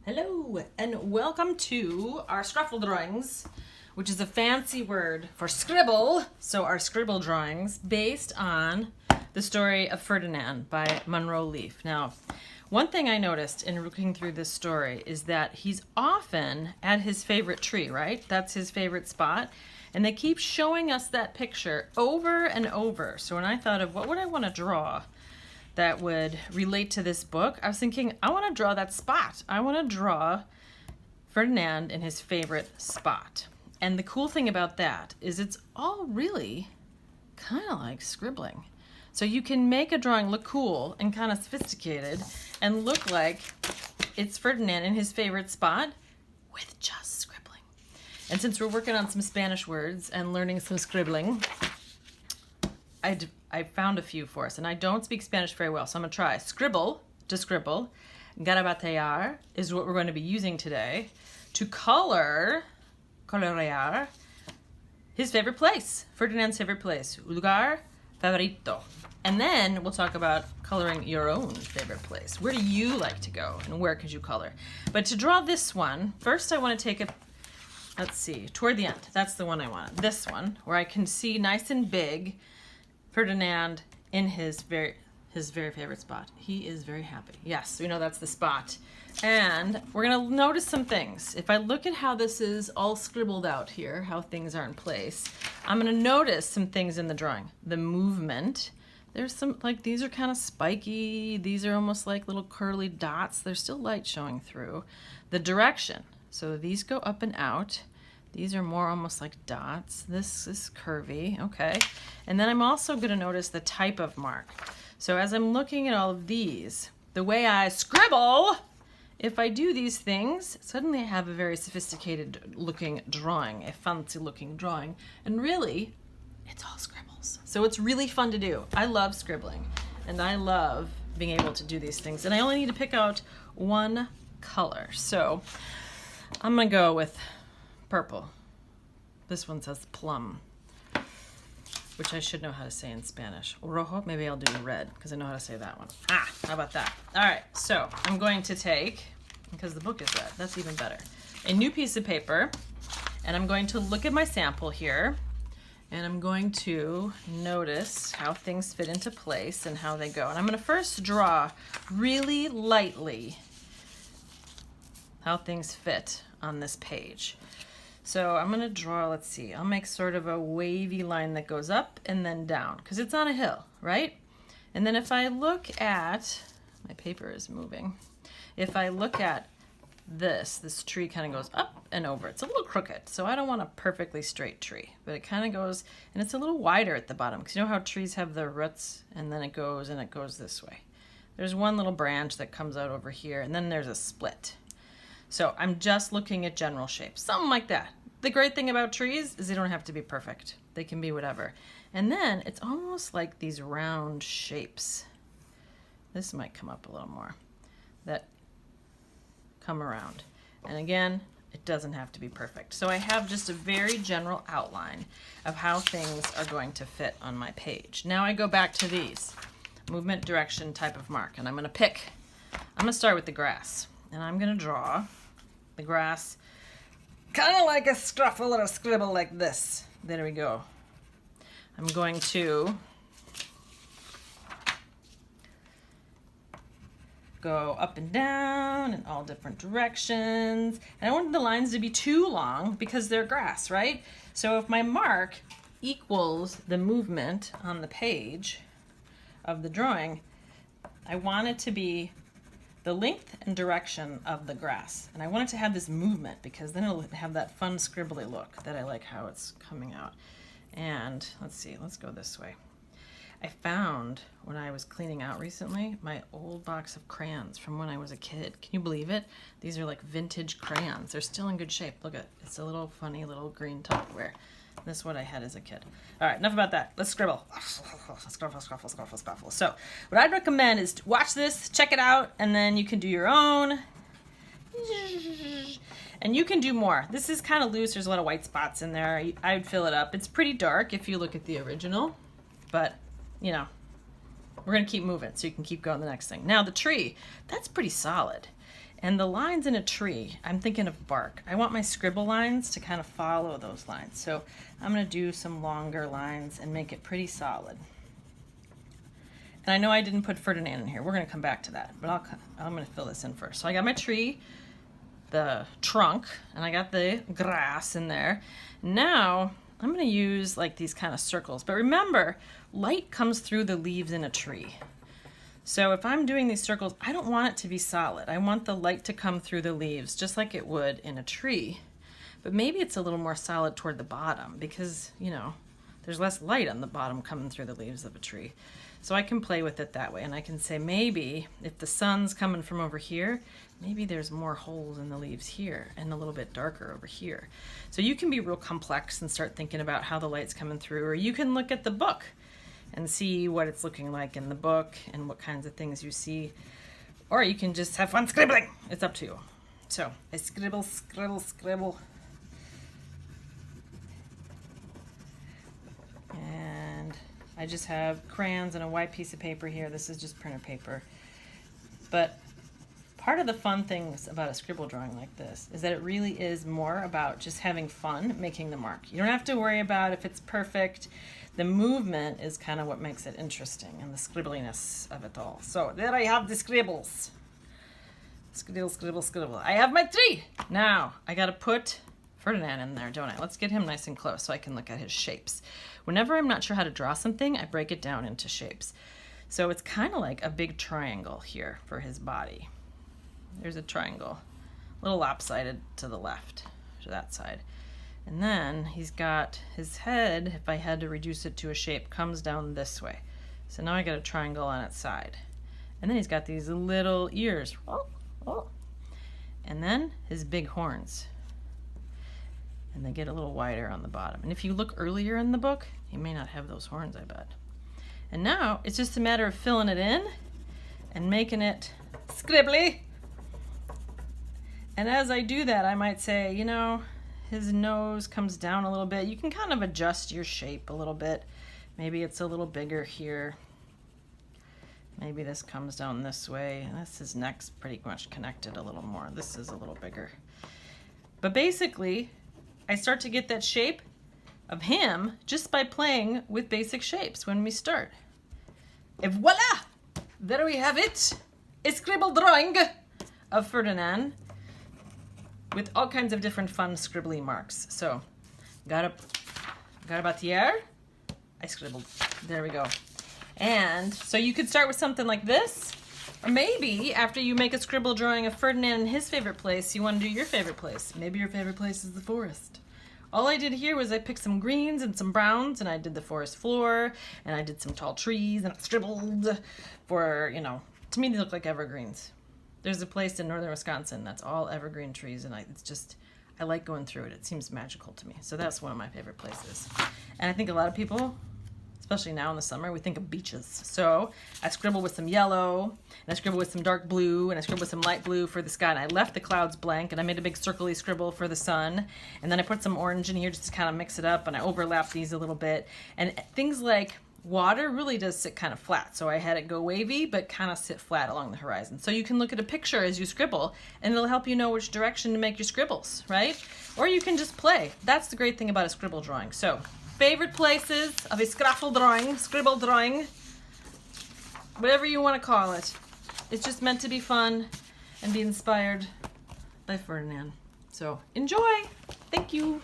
Hello and welcome to our Scruffle drawings, which is a fancy word for scribble. So our scribble drawings based on the story of Ferdinand by Munro Leaf. Now, one thing I noticed in looking through this story is that he's often at his favorite tree, right? That's his favorite spot. And they keep showing us that picture over and over. So when I thought of what would I want to draw that would relate to this book, I was thinking, I want to draw that spot. I want to draw Ferdinand in his favorite spot. And the cool thing about that is it's all really kind of like scribbling. So you can make a drawing look cool and kind of sophisticated and look like it's Ferdinand in his favorite spot with just scribbling. And since we're working on some Spanish words and learning some scribbling, I found a few for us, and I don't speak Spanish very well, so I'm going to try. Scribble, to scribble. Garabatear is what we're going to be using today to colorear, his favorite place, Ferdinand's favorite place, lugar favorito. And then we'll talk about coloring your own favorite place. Where do you like to go, and where could you color? But to draw this one, first I want to take let's see, toward the end. That's the one I want. This one, where I can see nice and big Ferdinand in his very favorite spot. He is very happy. Yes, we know that's the spot. And we're gonna notice some things. If I look at how this is all scribbled out here, how things are in place, I'm gonna notice some things in the drawing. The movement, there's some, like these are kind of spiky, these are almost like little curly dots. There's still light showing through. The direction, so these go up and out. These are more almost like dots. This is curvy, okay. And then I'm also gonna notice the type of mark. So as I'm looking at all of these, the way I scribble, if I do these things, suddenly I have a very sophisticated looking drawing, a fancy looking drawing. And really, it's all scribbles. So it's really fun to do. I love scribbling, and I love being able to do these things. And I only need to pick out one color. So I'm gonna go with purple. This one says plum, which I should know how to say in Spanish. Rojo, maybe I'll do red because I know how to say that one. How about that? All right, so I'm going to take, because the book is red, that's even better, a new piece of paper, and I'm going to look at my sample here, and I'm going to notice how things fit into place and how they go. And I'm going to first draw really lightly how things fit on this page. So I'm gonna draw, let's see, I'll make sort of a wavy line that goes up and then down, because it's on a hill, right? And then if I look at, my paper is moving, if I look at this tree kind of goes up and over. It's a little crooked, so I don't want a perfectly straight tree, but it kind of goes, and it's a little wider at the bottom, because you know how trees have the roots, and then it goes this way. There's one little branch that comes out over here, and then there's a split. So I'm just looking at general shapes, something like that. The great thing about trees is they don't have to be perfect. They can be whatever. And then it's almost like these round shapes. This might come up a little more, that come around. And again, it doesn't have to be perfect. So I have just a very general outline of how things are going to fit on my page. Now I go back to these, movement, direction, type of mark, and I'm gonna start with the grass. And I'm gonna draw the grass kind of like a scruffle or a scribble like this. There we go. I'm going to go up and down in all different directions. And I don't want the lines to be too long because they're grass, right? So if my mark equals the movement on the page of the drawing, I want it to be the length and direction of the grass. And I want it to have this movement because then it'll have that fun scribbly look that I like how it's coming out. And let's see, let's go this way. I found when I was cleaning out recently my old box of crayons from when I was a kid. Can you believe it? These are like vintage crayons. They're still in good shape. Look at, it's a little funny little green Tupperware. This is what I had as a kid. All right, enough about that. Let's scribble. Scruffle, scruffle, scruffle, scruffle. So what I'd recommend is to watch this, check it out, and then you can do your own. And you can do more. This is kind of loose. There's a lot of white spots in there. I would fill it up. It's pretty dark if you look at the original, but you know, we're gonna keep moving so you can keep going to the next thing. Now the tree, that's pretty solid. And the lines in a tree, I'm thinking of bark. I want my scribble lines to kind of follow those lines. So I'm going to do some longer lines and make it pretty solid. And I know I didn't put Ferdinand in here. We're going to come back to that, but I'm going to fill this in first. So I got my tree, the trunk, and I got the grass in there. Now I'm going to use like these kind of circles. But remember, light comes through the leaves in a tree. So if I'm doing these circles, I don't want it to be solid. I want the light to come through the leaves just like it would in a tree. But maybe it's a little more solid toward the bottom because, you know, there's less light on the bottom coming through the leaves of a tree. So I can play with it that way, and I can say maybe if the sun's coming from over here, maybe there's more holes in the leaves here and a little bit darker over here. So you can be real complex and start thinking about how the light's coming through, or you can look at the book and see what it's looking like in the book and what kinds of things you see. Or you can just have fun scribbling. It's up to you. So I scribble, scribble, scribble. And I just have crayons and a white piece of paper here. This is just printer paper. But part of the fun things about a scribble drawing like this is that it really is more about just having fun making the mark. You don't have to worry about if it's perfect. The movement is kind of what makes it interesting and the scribbliness of it all. So there I have the scribbles. Scribble, scribble, scribble. I have my tree. Now I got to put Ferdinand in there, don't I? Let's get him nice and close so I can look at his shapes. Whenever I'm not sure how to draw something, I break it down into shapes. So it's kind of like a big triangle here for his body. There's a triangle, a little lopsided to the left, to that side. And then he's got his head, if I had to reduce it to a shape, comes down this way. So now I got a triangle on its side. And then he's got these little ears. Oh, oh. And then his big horns. And they get a little wider on the bottom. And if you look earlier in the book, he may not have those horns, I bet. And now it's just a matter of filling it in and making it scribbly. And as I do that, I might say, you know, his nose comes down a little bit. You can kind of adjust your shape a little bit. Maybe it's a little bigger here. Maybe this comes down this way. And his neck's pretty much connected a little more. This is a little bigger. But basically, I start to get that shape of him just by playing with basic shapes when we start. Et voila! There we have it. A scribble drawing of Ferdinand with all kinds of different fun scribbly marks. So, got a bâtière. I scribbled. There we go. And so you could start with something like this, or maybe after you make a scribble drawing of Ferdinand in his favorite place, you want to do your favorite place. Maybe your favorite place is the forest. All I did here was I picked some greens and some browns, and I did the forest floor, and I did some tall trees, and I scribbled for, you know, to me they look like evergreens. There's a place in northern Wisconsin that's all evergreen trees, and I like going through it. It seems magical to me. So that's one of my favorite places. And I think a lot of people, especially now in the summer, we think of beaches. So I scribble with some yellow, and I scribble with some dark blue, and I scribble with some light blue for the sky, and I left the clouds blank, and I made a big circle-y scribble for the sun, and then I put some orange in here just to kind of mix it up, and I overlap these a little bit. And things like water really does sit kind of flat, so I had it go wavy, but kind of sit flat along the horizon. So you can look at a picture as you scribble, and it'll help you know which direction to make your scribbles, right? Or you can just play. That's the great thing about a scribble drawing. So, favorite places of a Scruffle drawing, scribble drawing, whatever you want to call it. It's just meant to be fun and be inspired by Ferdinand. So, enjoy! Thank you!